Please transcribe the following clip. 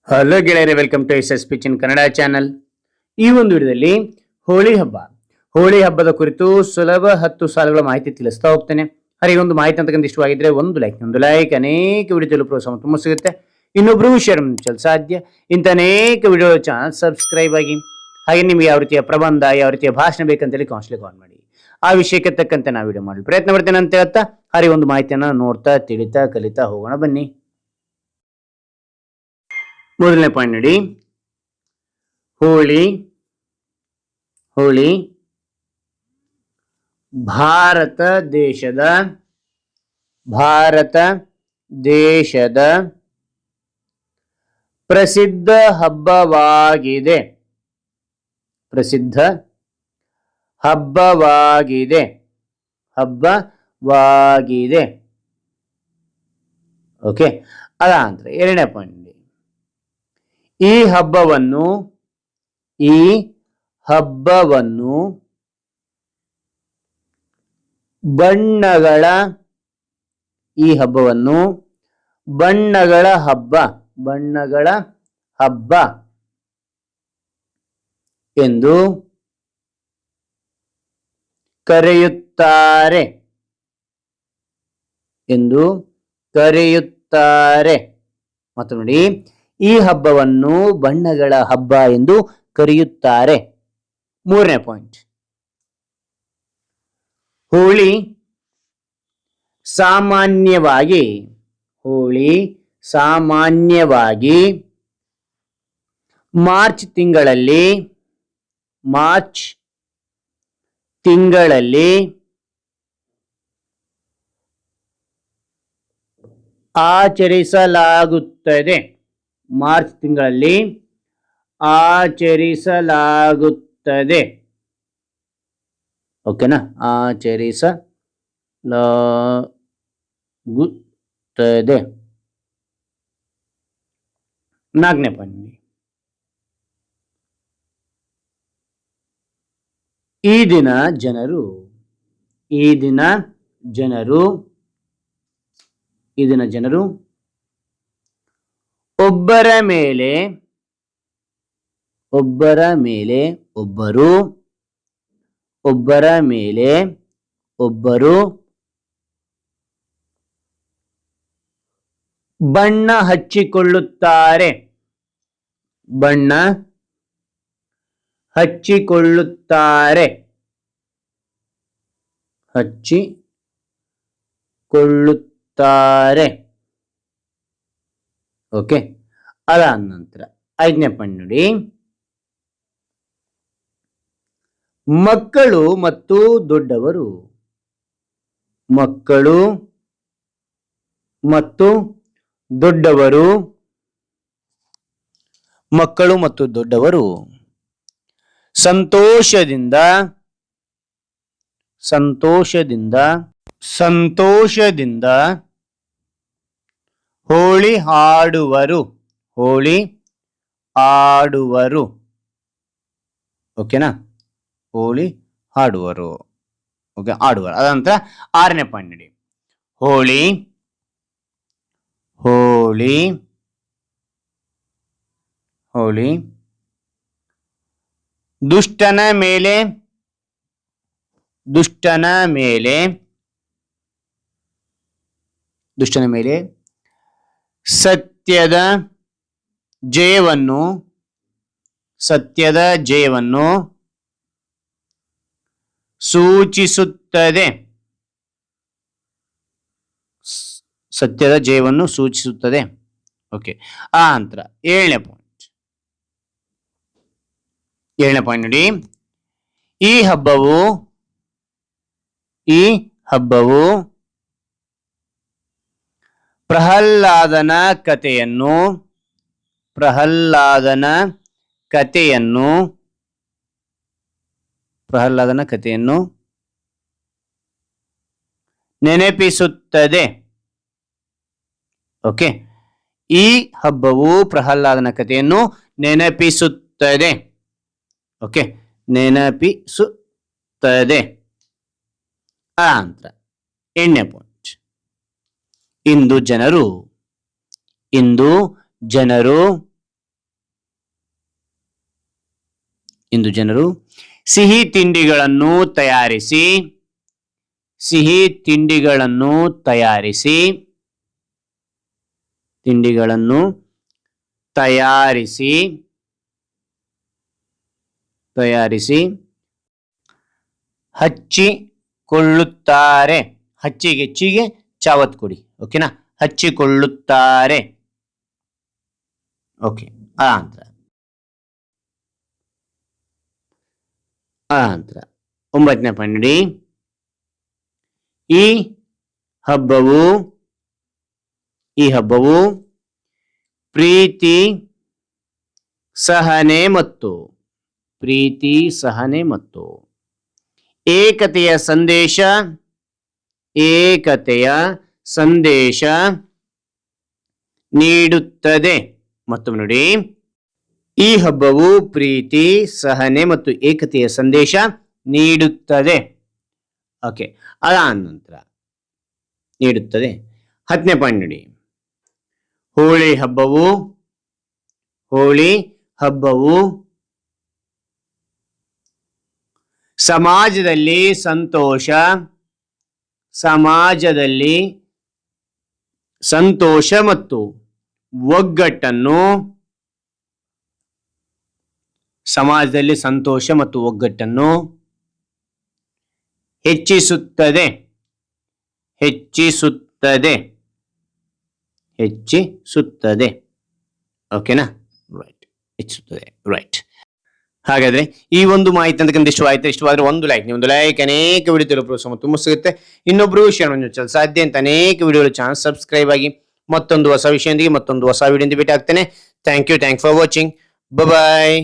Hello ಗೆಳೆಯರೆ, welcome to S ಪಿಚಿನ್ Kannada channel. ಈ ಒಂದು ವಿಡಿಯೋದಲ್ಲಿ ಹೋಳಿ ಹಬ್ಬದ ಕುರಿತು ಸುಲಭ 10 ಸಾಲುಗಳ ಮಾಹಿತಿ ತಿಳಿಸ್ತಾ ಹೋಗ್ತೇನೆ. ಹಾಗೆ ಒಂದು ಮಾಹಿತಿ ಅಂತಕ್ಕಂಥ ಇಷ್ಟವಾಗಿದ್ರೆ ಒಂದು ಲೈಕ್ ಅನೇಕ ವಿಡಿಯೋ ಪ್ರೋತ್ಸಾಹ ತುಂಬ ಸಿಗುತ್ತೆ. ಇನ್ನೊಬ್ರು ಶೇರ್ ಸಾಧ್ಯ. ಇಂಥ ಅನೇಕ ವಿಡಿಯೋ ಚಾನಲ್ ಸಬ್ಸ್ಕ್ರೈಬ್ ಆಗಿ. ಹಾಗೆ ನಿಮ್ಗೆ ಯಾವ ರೀತಿಯ ಪ್ರಬಂಧ, ಯಾವ ರೀತಿಯ ಭಾಷಣ ಬೇಕಂತೇಳಿ ಕೌನ್ಸಿಲಿಂಗ್ ಕಾಲ್ ಮಾಡಿ. ಆ ವಿಷಯಕ್ಕೆ ತಕ್ಕಂತೆ ನಾವು ವಿಡಿಯೋ ಮಾಡಲು ಪ್ರಯತ್ನ ಪಡ್ತೇನೆ ಅಂತ ಹೇಳ್ತಾ, ಹಾಗೆ ಒಂದು ಮಾಹಿತಿಯನ್ನ ನೋಡ್ತಾ ತಿಳಿತಾ ಕಲಿತಾ ಹೋಗೋಣ ಬನ್ನಿ. ಮೊದಲನೇ ಪಾಯಿಂಟ್ ನೋಡಿ, ಹೋಳಿ ಭಾರತ ದೇಶದ ಪ್ರಸಿದ್ಧ ಹಬ್ಬವಾಗಿದೆ. ಓಕೆ, ಅದಾಂತರ ಎರಡನೇ ಪಾಯಿಂಟ್, ಈ ಹಬ್ಬವನ್ನು ಬಣ್ಣಗಳ ಹಬ್ಬ ಎಂದು ಕರೆಯುತ್ತಾರೆ. ಮತ್ತು ನೋಡಿ, ಈ ಹಬ್ಬವನ್ನು ಬಣ್ಣಗಳ ಹಬ್ಬ ಎಂದು ಕರೆಯುತ್ತಾರೆ. ಮೂರನೇ ಪಾಯಿಂಟ್, ಹೋಳಿ ಸಾಮಾನ್ಯವಾಗಿ ಮಾರ್ಚ್ ತಿಂಗಳಲ್ಲಿ ಆಚರಿಸಲಾಗುತ್ತದೆ. ಓಕೆನಾ? ಆಚರಿಸಲಾಗುತ್ತದೆ. ನಾಲ್ಕನೇ ಪಾಯಿಂಟ್, ಈ ದಿನ ಜನರು ಒಬ್ಬರ ಮೇಲೆ ಒಬ್ಬರು ಬಣ್ಣ ಹಚ್ಚಿಕೊಳ್ಳುತ್ತಾರೆ. ಓಕೆ, ಅದಾದ ನಂತರ ಐದನೇ ಪಾಯಿಂಟ್ ನೋಡಿ, ಮಕ್ಕಳು ಮತ್ತು ದೊಡ್ಡವರು ಸಂತೋಷದಿಂದ ಹೋಳಿ ಹಾಡುವರು. ಓಕೆನಾ? ಹೋಳಿ ಹಾಡುವರು. ಓಕೆ, ಆಡುವರು. ಅದಂತರ ಆರನೇ ಪಾಯಿಂಟ್ ನೋಡಿ, ಹೋಳಿ ದುಷ್ಟನ ಮೇಲೆ ಸತ್ಯದ ಜಯವನ್ನು ಸೂಚಿಸುತ್ತದೆ. ಓಕೆ, ಆ ನಂತರ ಏಳನೇ ಪಾಯಿಂಟ್ ನೋಡಿ, ಈ ಹಬ್ಬವು ಪ್ರಹ್ಲಾದನ ಕಥೆಯನ್ನು ನೆನಪಿಸುತ್ತದೆ. ಓಕೆ, ಈ ಹಬ್ಬವು ಪ್ರಹ್ಲಾದನ ಕಥೆಯನ್ನು ನೆನಪಿಸುತ್ತದೆ. ಓಕೆ, ನೆನಪಿಸುತ್ತದೆ. ನಂತರ ಎಂಟನೇ ಪಾಯಿಂಟ್, ಇಂದು ಜನರು ಇಂದು ಜನರು ಸಿಹಿ ತಿಂಡಿಗಳನ್ನು ತಯಾರಿಸಿ ಹಚ್ಚಿಕೊಳ್ಳುತ್ತಾರೆ. ಹಚ್ಚಿಗೆ ಚಾವತ್ ಕೊಡಿ. ಓಕೆನಾ? ಹಚ್ಚಿಕೊಳ್ಳುತ್ತಾರೆ. ಓಕೆ. ಆಂಧ್ರ 9ನೇ ಪಾಯಿಂಟ್ ನೋಡಿ. ಈ ಹಬ್ಬವು ಪ್ರೀತಿ ಸಹನೆ ಮತ್ತು ಏಕತೆಯ ಸಂದೇಶ ನೀಡುತ್ತದೆ. ಮತ್ತೊಮ್ಮೆ ನೋಡಿ. ಈ ಹಬ್ಬವು ಪ್ರೀತಿ ಸಹನೆ ಮತ್ತು ಏಕತೆಯ ಸಂದೇಶ ನೀಡುತ್ತದೆ. ಓಕೆ. ಅದಾದ ನಂತರ ನೀಡುತ್ತದೆ. 10ನೇ ಪಾಯಿಂಟ್ ನೋಡಿ. ಹೋಳಿ ಹಬ್ಬವು ಸಮಾಜದಲ್ಲಿ ಸಂತೋಷ ಮತ್ತು ಒಗ್ಗಟ್ಟನ್ನು ಹೆಚ್ಚಿಸುತ್ತದೆ. ಓಕೆನಾ? ರೈಟ್. ಹೆಚ್ಚಿಸುತ್ತದೆ. ರೈಟ್. ಹಾಗಾದ್ರೆ ಈ ಒಂದು ಮಾಹಿತಿ ಅಂತಕ್ಕಂಥ ಇಷ್ಟವಾದ್ರೆ ಒಂದು ಲೈಕ್, ನೀವು ಒಂದು ಲೈಕ್ ಅನೇಕ ವಿಡಿಯೋ ತಲುಪಲು ತುಂಬ ಸಿಗುತ್ತೆ. ಇನ್ನೊಬ್ರು ಶೇರ್ ಮಾಡಲು ಸಾಧ್ಯ ಅಂತ ಅನೇಕ ವಿಡಿಯೋಗಳು ಚಾನಲ್ ಸಬ್ಸ್ಕ್ರೈಬ್ ಆಗಿ ಮತ್ತೊಂದು ಹೊಸ ವಿಷಯದೊಂದಿಗೆ ಮತ್ತೊಂದು ಹೊಸ ವಿಡಿಯೋದಿಂದ ಭೇಟಿ ಆಗ್ತೇನೆ. Thank you for watching. Bye.